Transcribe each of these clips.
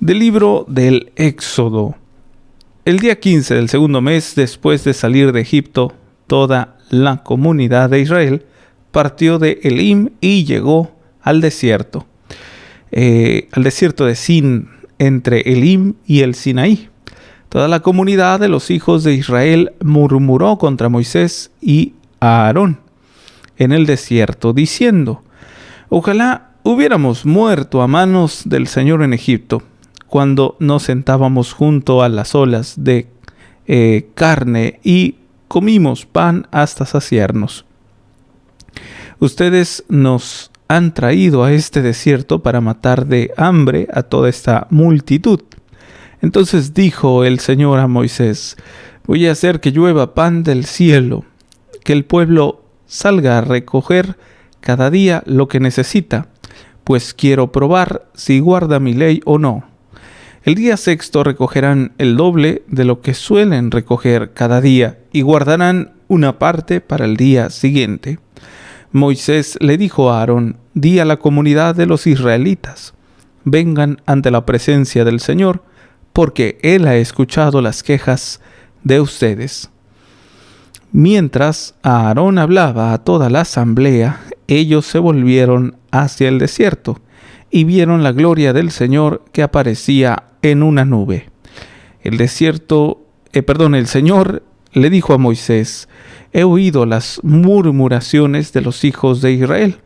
Del libro del Éxodo. El día 15 del segundo mes después de salir de Egipto, toda la comunidad de Israel partió de Elim y llegó al desierto de Sin, entre Elim y el Sinaí. Toda la comunidad de los hijos de Israel murmuró contra Moisés y Aarón en el desierto, diciendo: ojalá hubiéramos muerto a manos del Señor en Egipto, cuando nos sentábamos junto a las olas de carne y comimos pan hasta saciarnos. Ustedes nos han traído a este desierto para matar de hambre a toda esta multitud. Entonces dijo el Señor a Moisés: voy a hacer que llueva pan del cielo, que el pueblo salga a recoger cada día lo que necesita, pues quiero probar si guarda mi ley o no. El día sexto recogerán el doble de lo que suelen recoger cada día y guardarán una parte para el día siguiente. Moisés le dijo a Aarón: di a la comunidad de los israelitas: vengan ante la presencia del Señor, porque Él ha escuchado las quejas de ustedes. Mientras Aarón hablaba a toda la asamblea, ellos se volvieron hacia el desierto y vieron la gloria del Señor que aparecía en una nube. El Señor le dijo a Moisés: he oído las murmuraciones de los hijos de Israel.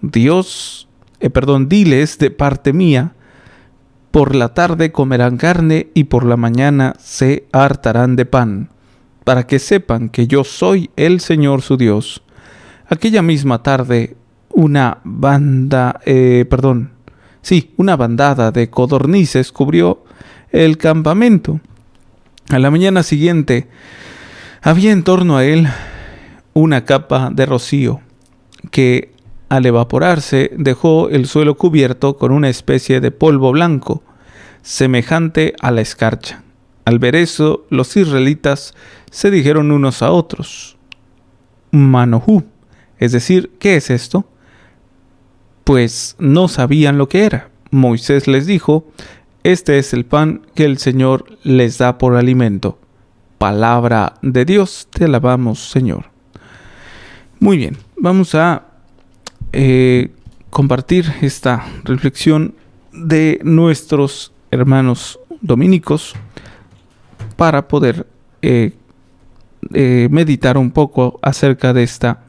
Diles de parte mía: por la tarde comerán carne y por la mañana se hartarán de pan, para que sepan que yo soy el Señor su Dios. Aquella misma tarde una bandada de codornices cubrió el campamento. A la mañana siguiente había en torno a él una capa de rocío que, al evaporarse, dejó el suelo cubierto con una especie de polvo blanco, semejante a la escarcha. Al ver eso, los israelitas se dijeron unos a otros: Manohú, es decir, ¿qué es esto? Pues no sabían lo que era. Moisés les dijo: este es el pan que el Señor les da por alimento. Palabra de Dios, te alabamos, Señor. Muy bien, vamos a compartir esta reflexión de nuestros hermanos dominicos para poder meditar un poco acerca de esta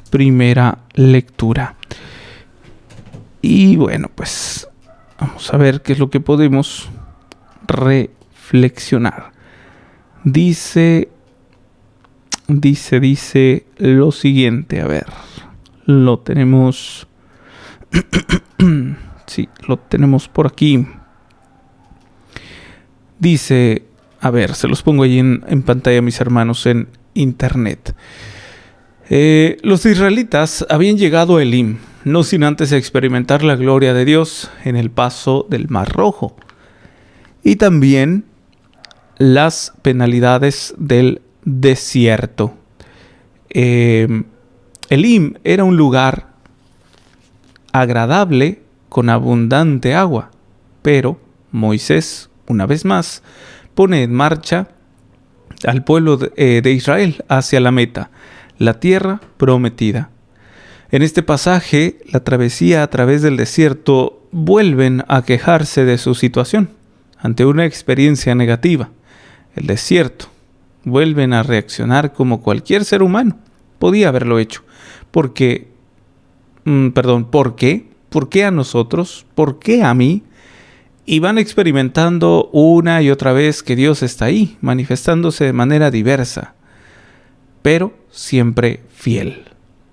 primera lectura. Y bueno, pues vamos a ver qué es lo que podemos reflexionar. Dice lo siguiente, a ver, lo tenemos, sí, lo tenemos por aquí. Dice, a ver, se los pongo ahí en pantalla, mis hermanos, en internet. Los israelitas habían llegado a Elim, no sin antes experimentar la gloria de Dios en el paso del Mar Rojo y también las penalidades del desierto. Elim era un lugar agradable con abundante agua, pero Moisés, una vez más, pone en marcha al pueblo de Israel hacia la meta, la tierra prometida. En este pasaje, la travesía a través del desierto vuelven a quejarse de su situación ante una experiencia negativa. El desierto. Vuelven a reaccionar como cualquier ser humano podía haberlo hecho. ¿Por qué? ¿Por qué a nosotros? ¿Por qué a mí? Y van experimentando una y otra vez que Dios está ahí, manifestándose de manera diversa, pero siempre fiel.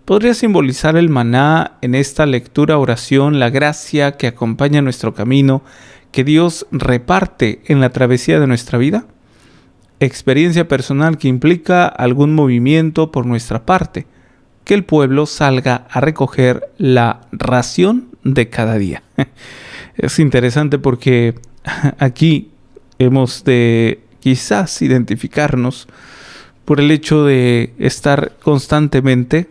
¿Podría simbolizar el maná en esta lectura oración, la gracia que acompaña nuestro camino, que Dios reparte en la travesía de nuestra vida? Experiencia personal que implica algún movimiento por nuestra parte, que el pueblo salga a recoger la ración de cada día. Es interesante porque aquí hemos de quizás identificarnos por el hecho de estar constantemente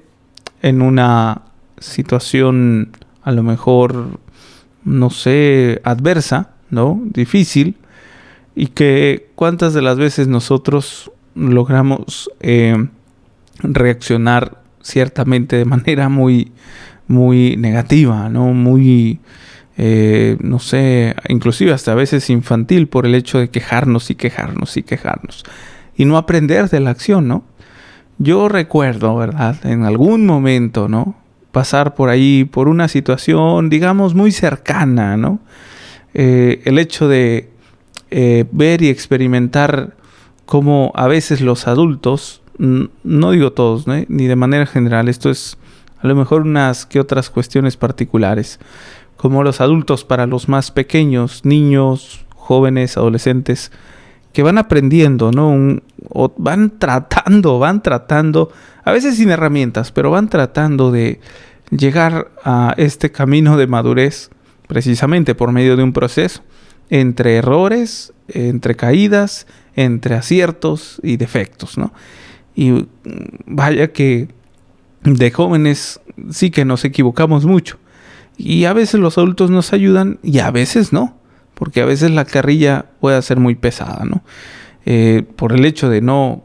en una situación a lo mejor no sé, adversa, ¿no? Difícil, y que cuántas de las veces nosotros logramos reaccionar ciertamente de manera muy, muy negativa, ¿no? Muy, no sé, inclusive hasta a veces infantil, por el hecho de quejarnos y quejarnos y quejarnos, y no aprender de la acción, ¿no? Yo recuerdo, ¿verdad?, en algún momento, ¿no?, pasar por ahí, por una situación, digamos, muy cercana, ¿no? El hecho de ver y experimentar cómo a veces los adultos, no digo todos, ¿no?, ni de manera general, esto es a lo mejor unas que otras cuestiones particulares, como los adultos para los más pequeños, niños, jóvenes, adolescentes, que van aprendiendo, ¿no? O van tratando, a veces sin herramientas, pero van tratando de llegar a este camino de madurez precisamente por medio de un proceso, entre errores, entre caídas, entre aciertos y defectos, ¿no? Y vaya que de jóvenes sí que nos equivocamos mucho. Y a veces los adultos nos ayudan y a veces no, porque a veces la carrilla puede ser muy pesada, ¿no? Por el hecho de no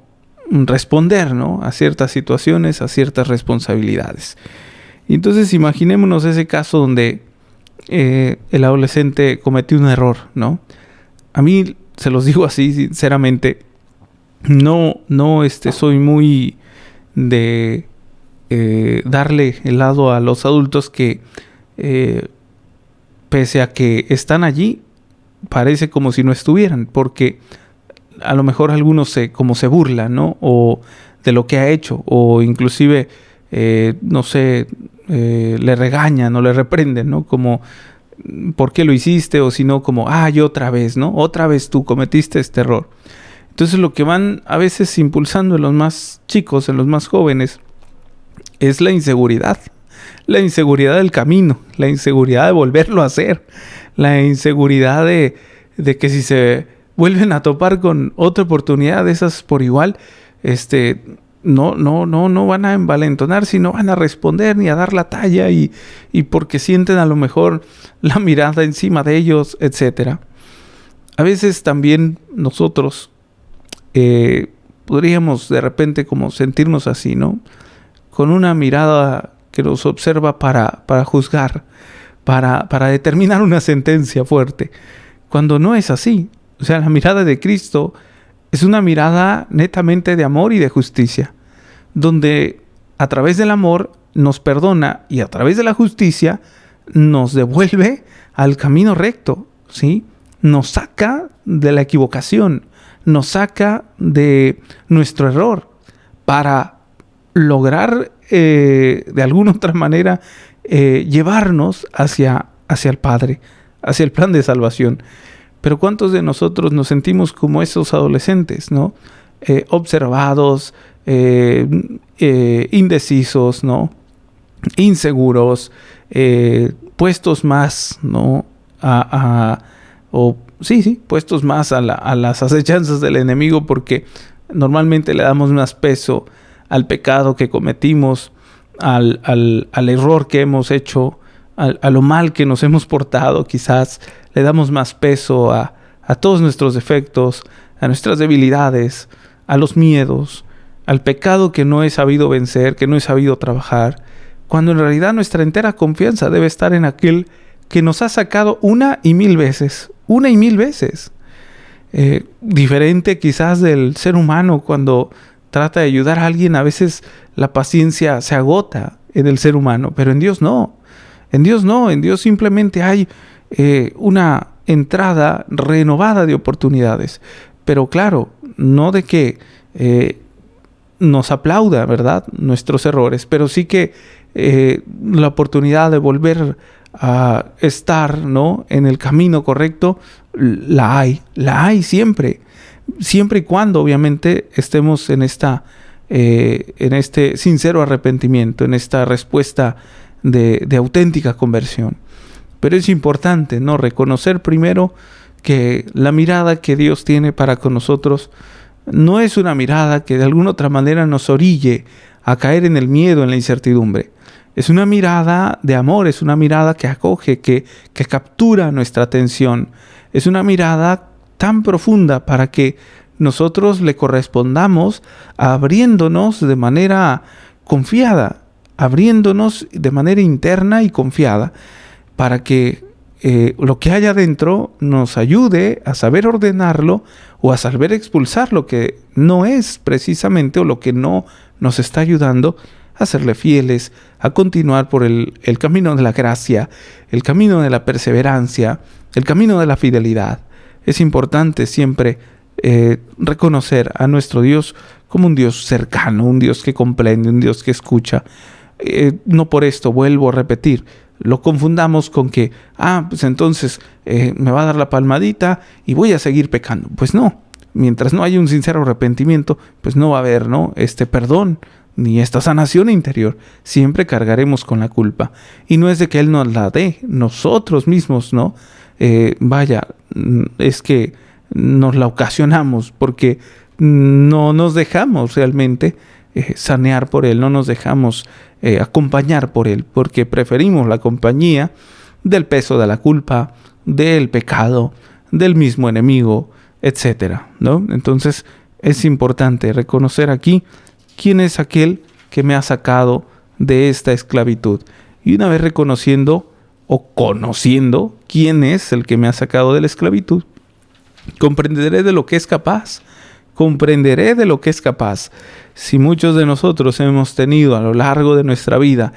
responder, ¿no?, a ciertas situaciones, a ciertas responsabilidades. Y entonces imaginémonos ese caso donde el adolescente cometió un error, ¿no? A mí, se los digo así sinceramente, no soy muy de darle el lado a los adultos que pese a que están allí, parece como si no estuvieran, porque a lo mejor algunos como se burlan, ¿no?, o de lo que ha hecho, o inclusive no sé, le regañan o le reprenden, ¿no?, como ¿por qué lo hiciste? O si no, como yo otra vez, ¿no? Otra vez tú cometiste este error. Entonces lo que van a veces impulsando en los más chicos, en los más jóvenes, es la inseguridad del camino, la inseguridad de volverlo a hacer, la inseguridad de que si se vuelven a topar con otra oportunidad de esas por igual, no van a envalentonar, sino van a responder ni a dar la talla y porque sienten a lo mejor la mirada encima de ellos, etcétera. A veces también nosotros podríamos de repente como sentirnos así, ¿no?, con una mirada que nos observa para juzgar, para determinar una sentencia fuerte, cuando no es así. O sea, la mirada de Cristo es una mirada netamente de amor y de justicia, donde a través del amor nos perdona y a través de la justicia nos devuelve al camino recto, ¿sí? Nos saca de la equivocación, nos saca de nuestro error para lograr de alguna otra manera llevarnos hacia el Padre, hacia el plan de salvación. Pero ¿cuántos de nosotros nos sentimos como esos adolescentes, ¿no? Observados, indecisos, ¿no?, inseguros, puestos más, ¿no?, puestos más a las acechanzas del enemigo, porque normalmente le damos más peso al pecado que cometimos, al error que hemos hecho, a lo mal que nos hemos portado. Quizás le damos más peso a todos nuestros defectos, a nuestras debilidades, a los miedos, al pecado que no he sabido vencer, que no he sabido trabajar, cuando en realidad nuestra entera confianza debe estar en aquel que nos ha sacado una y mil veces. Diferente quizás del ser humano cuando trata de ayudar a alguien, a veces la paciencia se agota en el ser humano, pero en Dios no. En Dios simplemente hay una entrada renovada de oportunidades. Pero claro, no de que nos aplauda, ¿verdad?, nuestros errores, pero sí que la oportunidad de volver a estar, ¿no?, en el camino correcto, la hay siempre y cuando obviamente estemos en este sincero arrepentimiento, en esta respuesta de auténtica conversión. Pero es importante, ¿no?, reconocer primero que la mirada que Dios tiene para con nosotros no es una mirada que de alguna otra manera nos orille a caer en el miedo, en la incertidumbre. Es una mirada de amor, es una mirada que acoge, que captura nuestra atención. Es una mirada tan profunda para que nosotros le correspondamos abriéndonos de manera confiada, abriéndonos de manera interna y confiada, para que lo que hay adentro nos ayude a saber ordenarlo o a saber expulsar lo que no es precisamente o lo que no nos está ayudando a serle fieles, a continuar por el camino de la gracia, el camino de la perseverancia, el camino de la fidelidad. Es importante siempre reconocer a nuestro Dios como un Dios cercano, un Dios que comprende, un Dios que escucha. No por esto, vuelvo a repetir, lo confundamos con que, pues entonces me va a dar la palmadita y voy a seguir pecando. Pues no, mientras no haya un sincero arrepentimiento, pues no va a haber, ¿no?, este perdón ni esta sanación interior. Siempre cargaremos con la culpa. Y no es de que Él nos la dé, nosotros mismos, ¿no? Es que nos la ocasionamos porque no nos dejamos realmente sanear por Él, no nos dejamos acompañar por Él, porque preferimos la compañía del peso de la culpa, del pecado, del mismo enemigo, etcétera, ¿no? Entonces es importante reconocer aquí quién es aquel que me ha sacado de esta esclavitud. Y una vez reconociendo o conociendo quién es el que me ha sacado de la esclavitud, comprenderé de lo que es capaz. Comprenderé de lo que es capaz. Si muchos de nosotros hemos tenido a lo largo de nuestra vida,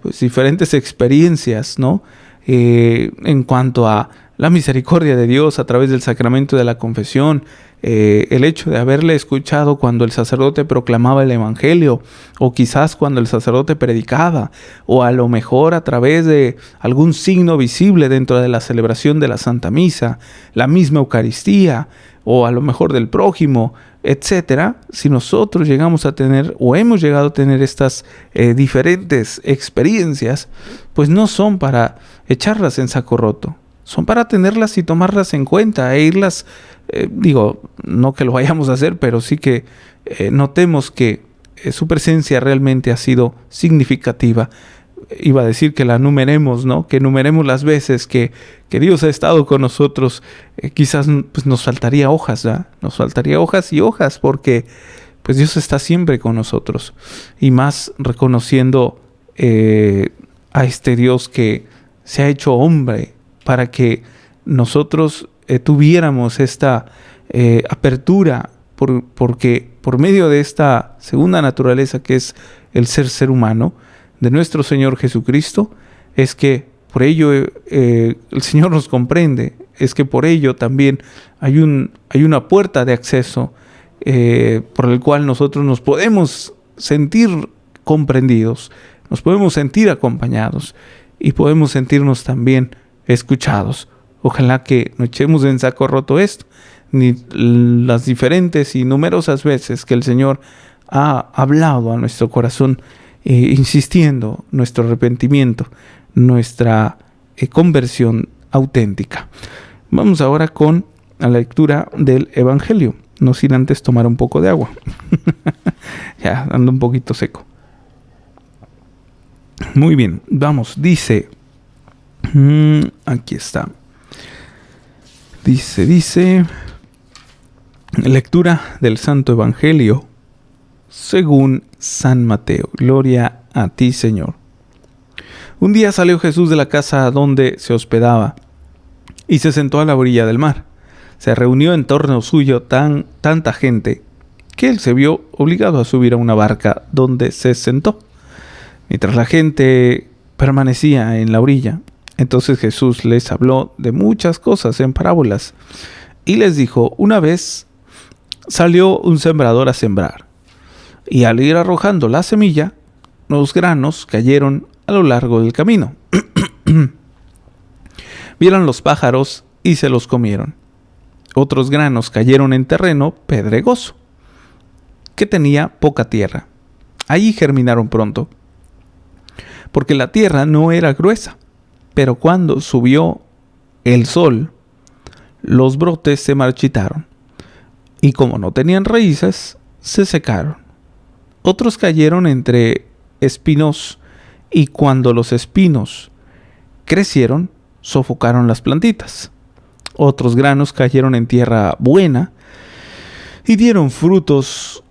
pues diferentes experiencias, ¿no? En cuanto a la misericordia de Dios a través del sacramento de la confesión, el hecho de haberle escuchado cuando el sacerdote proclamaba el evangelio, o quizás cuando el sacerdote predicaba, o a lo mejor a través de algún signo visible dentro de la celebración de la Santa Misa, la misma Eucaristía, o a lo mejor del prójimo, etcétera. Si nosotros llegamos a tener o hemos llegado a tener estas diferentes experiencias, pues no son para echarlas en saco roto, son para tenerlas y tomarlas en cuenta e irlas, no que lo vayamos a hacer, pero sí que notemos que su presencia realmente ha sido significativa. Iba a decir que la numeremos, ¿no? Que numeremos las veces que Dios ha estado con nosotros. Quizás pues nos faltaría hojas, ¿verdad? Nos faltaría hojas y hojas, porque pues Dios está siempre con nosotros. Y más reconociendo a este Dios que se ha hecho hombre para que nosotros tuviéramos esta apertura, porque por medio de esta segunda naturaleza que es el ser humano, de nuestro Señor Jesucristo, es que por ello el Señor nos comprende, es que por ello también hay una puerta de acceso por el cual nosotros nos podemos sentir comprendidos, nos podemos sentir acompañados y podemos sentirnos también escuchados. Ojalá que no echemos en saco roto esto, ni las diferentes y numerosas veces que el Señor ha hablado a nuestro corazón, insistiendo nuestro arrepentimiento, nuestra conversión auténtica. Vamos ahora con la lectura del Evangelio, no sin antes tomar un poco de agua. Ya ando un poquito seco. Muy bien, vamos, dice, aquí está. Dice, lectura del Santo Evangelio según San Mateo. Gloria a ti, Señor. Un día salió Jesús de la casa donde se hospedaba y se sentó a la orilla del mar. Se reunió en torno suyo tanta gente que él se vio obligado a subir a una barca donde se sentó. Mientras la gente permanecía en la orilla, entonces Jesús les habló de muchas cosas en parábolas y les dijo: una vez salió un sembrador a sembrar. Y al ir arrojando la semilla, los granos cayeron a lo largo del camino. Vieron los pájaros y se los comieron. Otros granos cayeron en terreno pedregoso, que tenía poca tierra. Allí germinaron pronto, porque la tierra no era gruesa. Pero cuando subió el sol, los brotes se marchitaron, y como no tenían raíces, se secaron. Otros cayeron entre espinos y cuando los espinos crecieron, sofocaron las plantitas. Otros granos cayeron en tierra buena y dieron frutos,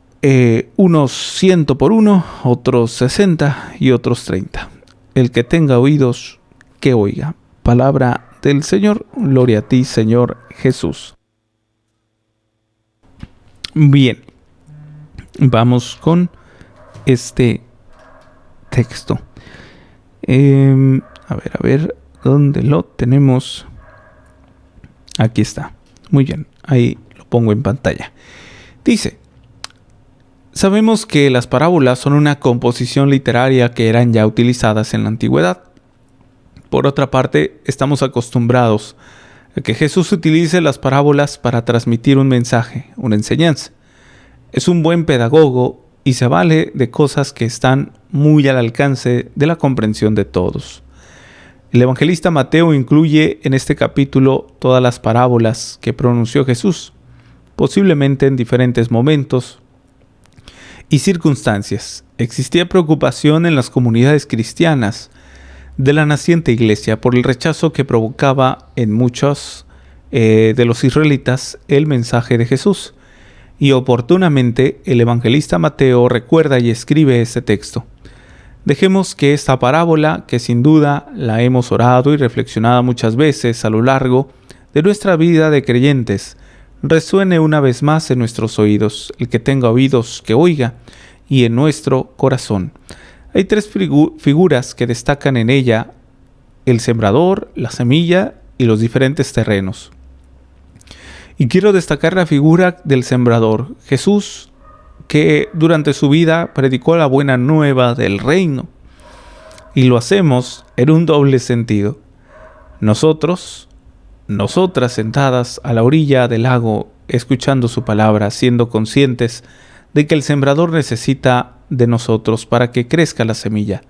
unos 100 por uno, otros 60 y otros 30. El que tenga oídos, que oiga. Palabra del Señor. Gloria a ti, Señor Jesús. Bien, vamos con este texto. A ver, ¿dónde lo tenemos? Aquí está. Muy bien, ahí lo pongo en pantalla. Dice: sabemos que las parábolas son una composición literaria que eran ya utilizadas en la antigüedad. Por otra parte, estamos acostumbrados a que Jesús utilice las parábolas para transmitir un mensaje, una enseñanza. Es un buen pedagogo y se vale de cosas que están muy al alcance de la comprensión de todos. El evangelista Mateo incluye en este capítulo todas las parábolas que pronunció Jesús, posiblemente en diferentes momentos y circunstancias. Existía preocupación en las comunidades cristianas de la naciente iglesia por el rechazo que provocaba en muchos de los israelitas el mensaje de Jesús. Y oportunamente el evangelista Mateo recuerda y escribe este texto. Dejemos que esta parábola, que sin duda la hemos orado y reflexionado muchas veces a lo largo de nuestra vida de creyentes, resuene una vez más en nuestros oídos. El que tenga oídos, que oiga, y en nuestro corazón. Hay tres figuras que destacan en ella: el sembrador, la semilla y los diferentes terrenos. Y quiero destacar la figura del sembrador, Jesús, que durante su vida predicó la buena nueva del reino. Y lo hacemos en un doble sentido. Nosotras sentadas a la orilla del lago, escuchando su palabra, siendo conscientes de que el sembrador necesita de nosotros para que crezca la semilla.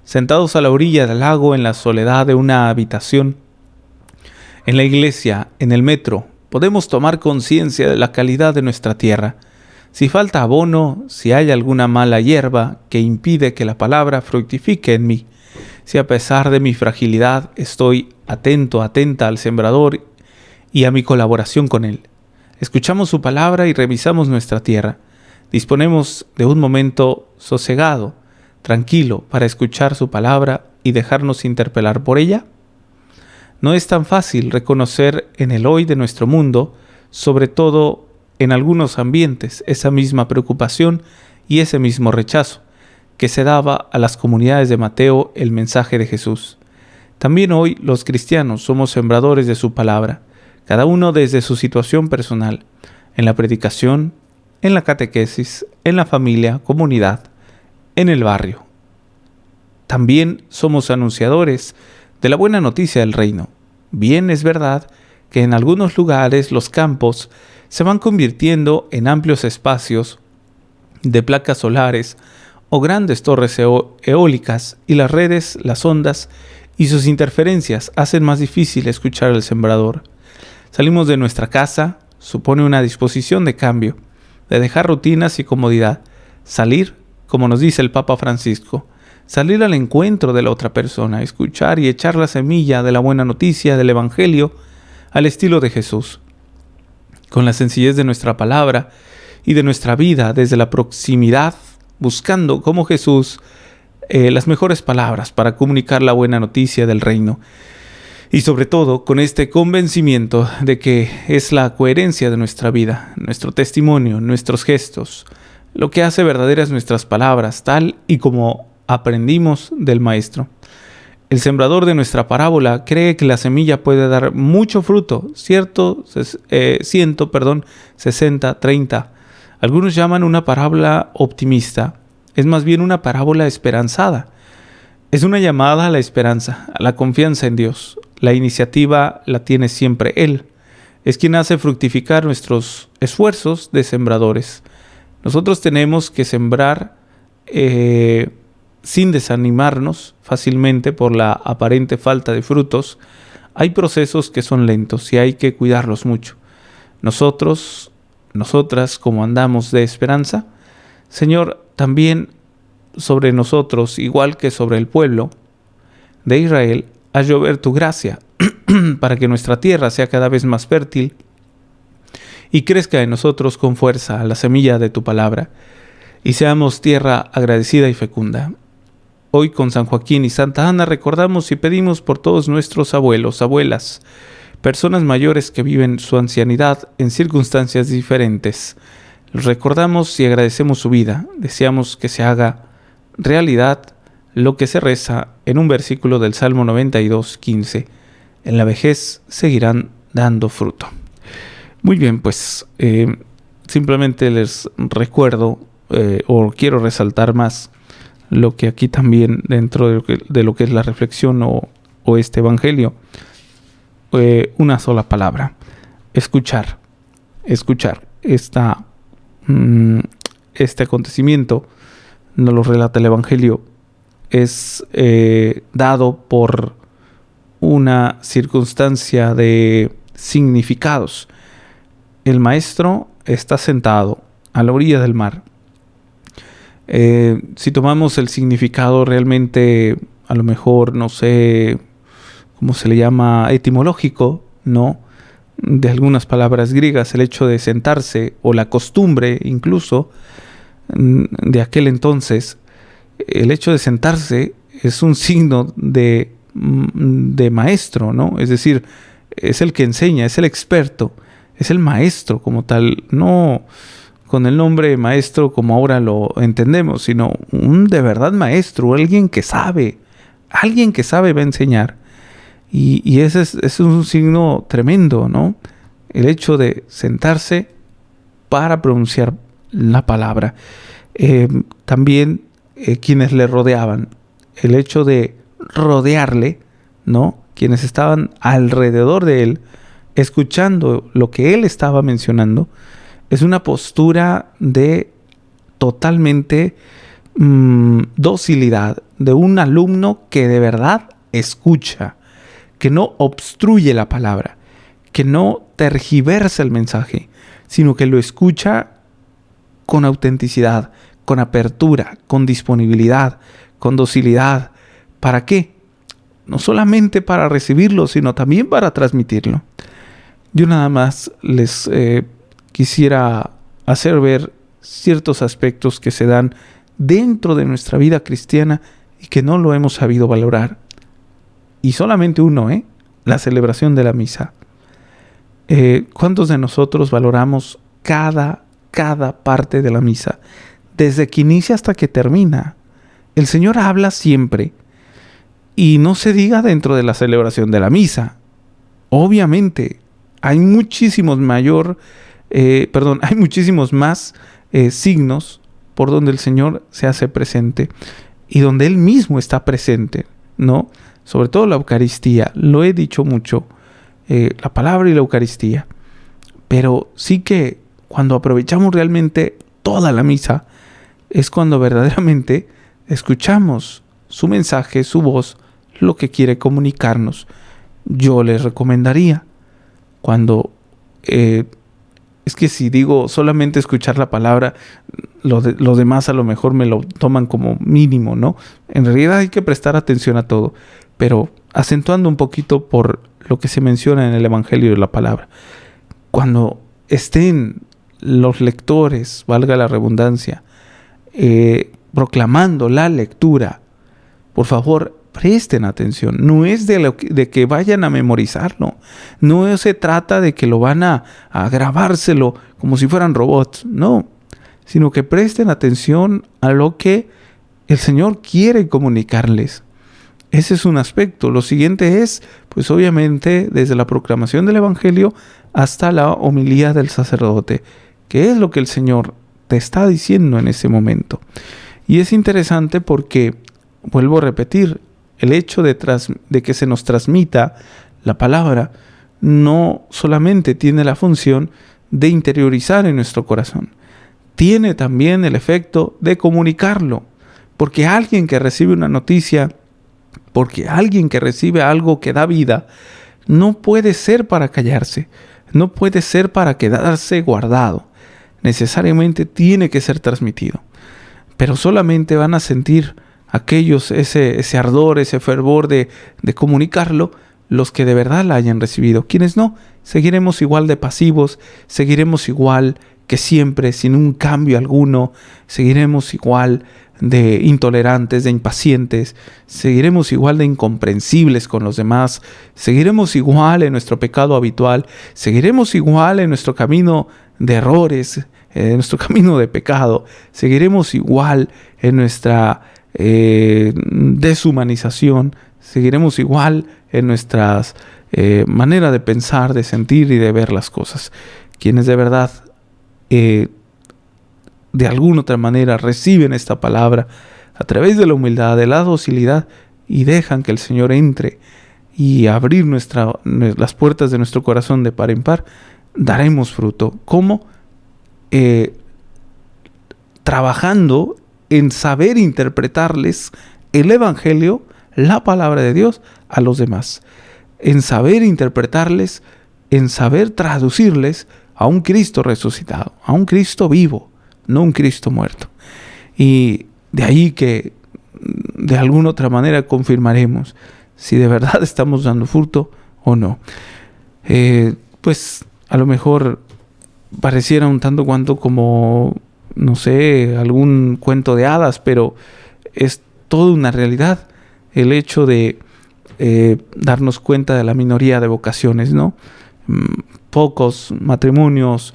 Sentados a la orilla del lago, en la soledad de una habitación, en la iglesia, en el metro, podemos tomar conciencia de la calidad de nuestra tierra. Si falta abono, si hay alguna mala hierba que impide que la palabra fructifique en mí, si a pesar de mi fragilidad estoy atenta al sembrador y a mi colaboración con él. Escuchamos su palabra y revisamos nuestra tierra. Disponemos de un momento sosegado, tranquilo, para escuchar su palabra y dejarnos interpelar por ella. No es tan fácil reconocer en el hoy de nuestro mundo, sobre todo en algunos ambientes, esa misma preocupación y ese mismo rechazo que se daba a las comunidades de Mateo el mensaje de Jesús. También hoy los cristianos somos sembradores de su palabra, cada uno desde su situación personal, en la predicación, en la catequesis, en la familia, comunidad, en el barrio. También somos anunciadores de la buena noticia del reino. Bien es verdad que en algunos lugares los campos se van convirtiendo en amplios espacios de placas solares o grandes torres eólicas, y las redes, las ondas y sus interferencias hacen más difícil escuchar al sembrador. Salimos de nuestra casa, supone una disposición de cambio, de dejar rutinas y comodidad, salir, como nos dice el Papa Francisco, salir al encuentro de la otra persona, escuchar y echar la semilla de la buena noticia del Evangelio al estilo de Jesús, con la sencillez de nuestra palabra y de nuestra vida, desde la proximidad, buscando como Jesús las mejores palabras para comunicar la buena noticia del reino. Y sobre todo con este convencimiento de que es la coherencia de nuestra vida, nuestro testimonio, nuestros gestos, lo que hace verdaderas nuestras palabras, tal y como aprendimos del Maestro. El sembrador de nuestra parábola cree que la semilla puede dar mucho fruto, 60, 30. Algunos llaman una parábola optimista, es más bien una parábola esperanzada. Es una llamada a la esperanza, a la confianza en Dios. La iniciativa la tiene siempre Él. Es quien hace fructificar nuestros esfuerzos de sembradores. Nosotros tenemos que sembrar sin desanimarnos fácilmente por la aparente falta de frutos. Hay procesos que son lentos y hay que cuidarlos mucho. Nosotras, como andamos de esperanza, Señor, también sobre nosotros, igual que sobre el pueblo de Israel, haz llover tu gracia para que nuestra tierra sea cada vez más fértil y crezca en nosotros con fuerza la semilla de tu palabra, y seamos tierra agradecida y fecunda. Hoy con San Joaquín y Santa Ana recordamos y pedimos por todos nuestros abuelos, abuelas, personas mayores que viven su ancianidad en circunstancias diferentes. Los recordamos y agradecemos su vida. Deseamos que se haga realidad lo que se reza en un versículo del Salmo 92:15. En la vejez seguirán dando fruto. Muy bien, pues simplemente les recuerdo o quiero resaltar más lo que aquí también dentro de lo que es la reflexión o este evangelio, una sola palabra: escuchar. Este acontecimiento, nos lo relata el evangelio, es dado por una circunstancia de significados. El maestro está sentado a la orilla del mar. Si tomamos el significado realmente, a lo mejor, no sé cómo se le llama, etimológico, ¿no?, de algunas palabras griegas, el hecho de sentarse, o la costumbre incluso de aquel entonces, el hecho de sentarse es un signo de maestro, ¿no? Es decir, es el que enseña, es el experto, es el maestro como tal, no con el nombre maestro como ahora lo entendemos, sino un de verdad maestro, alguien que sabe va a enseñar. Y ese es un signo tremendo, ¿no? El hecho de sentarse para pronunciar la palabra. También quienes le rodeaban, el hecho de rodearle, ¿no?, quienes estaban alrededor de él, escuchando lo que él estaba mencionando, es una postura de totalmente docilidad, de un alumno que de verdad escucha, que no obstruye la palabra, que no tergiversa el mensaje, sino que lo escucha con autenticidad, con apertura, con disponibilidad, con docilidad. ¿Para qué? No solamente para recibirlo, sino también para transmitirlo. Yo nada más les quisiera hacer ver ciertos aspectos que se dan dentro de nuestra vida cristiana y que no lo hemos sabido valorar. Y solamente uno, la celebración de la misa. ¿Cuántos de nosotros valoramos cada parte de la misa? Desde que inicia hasta que termina. El Señor habla siempre. Y no se diga dentro de la celebración de la misa. Obviamente, hay muchísimos más signos por donde el Señor se hace presente y donde Él mismo está presente, ¿no? Sobre todo la Eucaristía, lo he dicho mucho, la palabra y la Eucaristía. Pero sí que cuando aprovechamos realmente toda la misa, es cuando verdaderamente escuchamos su mensaje, su voz, lo que quiere comunicarnos. Yo les recomendaría, cuando es que si digo solamente escuchar la palabra, lo demás a lo mejor me lo toman como mínimo, ¿no? En realidad hay que prestar atención a todo, pero acentuando un poquito por lo que se menciona en el Evangelio de la palabra. Cuando estén los lectores, valga la redundancia, proclamando la lectura, por favor, presten atención. No es de que vayan a memorizarlo. No se trata de que lo van a grabárselo como si fueran robots. No, sino que presten atención a lo que el Señor quiere comunicarles. Ese es un aspecto. Lo siguiente es, pues obviamente, desde la proclamación del Evangelio hasta la homilía del sacerdote. ¿Qué es lo que el Señor te está diciendo en ese momento? Y es interesante porque, vuelvo a repetir, el hecho de que se nos transmita la palabra no solamente tiene la función de interiorizar en nuestro corazón, tiene también el efecto de comunicarlo, porque alguien que recibe una noticia, porque alguien que recibe algo que da vida, no puede ser para callarse, no puede ser para quedarse guardado, necesariamente tiene que ser transmitido. pero solamente van a sentir aquellos ese ardor, ese fervor de comunicarlo, los que de verdad la hayan recibido. Quienes no, seguiremos igual de pasivos, seguiremos igual que siempre, sin un cambio alguno, seguiremos igual de intolerantes, de impacientes, seguiremos igual de incomprensibles con los demás, seguiremos igual en nuestro pecado habitual, seguiremos igual en nuestro camino de errores, en nuestro camino de pecado, seguiremos igual en nuestra deshumanización, seguiremos igual en nuestras manera de pensar, de sentir y de ver las cosas. Quienes de verdad de alguna otra manera reciben esta palabra a través de la humildad, de la docilidad, y dejan que el Señor entre y abrir las puertas de nuestro corazón de par en par, daremos fruto. ¿Cómo? Trabajando en saber interpretarles el Evangelio, la palabra de Dios, a los demás. En saber interpretarles, en saber traducirles a un Cristo resucitado, a un Cristo vivo, no un Cristo muerto. Y de ahí que de alguna otra manera confirmaremos si de verdad estamos dando fruto o no. Pues a lo mejor pareciera un tanto cuanto como, no sé, algún cuento de hadas, pero es toda una realidad el hecho de darnos cuenta de la minoría de vocaciones, ¿no? Pocos matrimonios,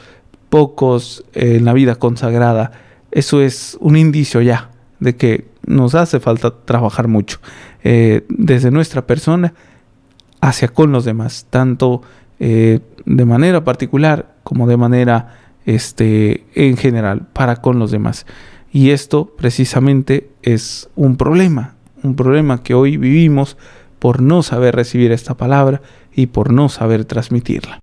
pocos en la vida consagrada. Eso es un indicio ya de que nos hace falta trabajar mucho desde nuestra persona hacia con los demás, tanto de manera particular como de manera en general para con los demás. Y esto precisamente es un problema que hoy vivimos por no saber recibir esta palabra y por no saber transmitirla.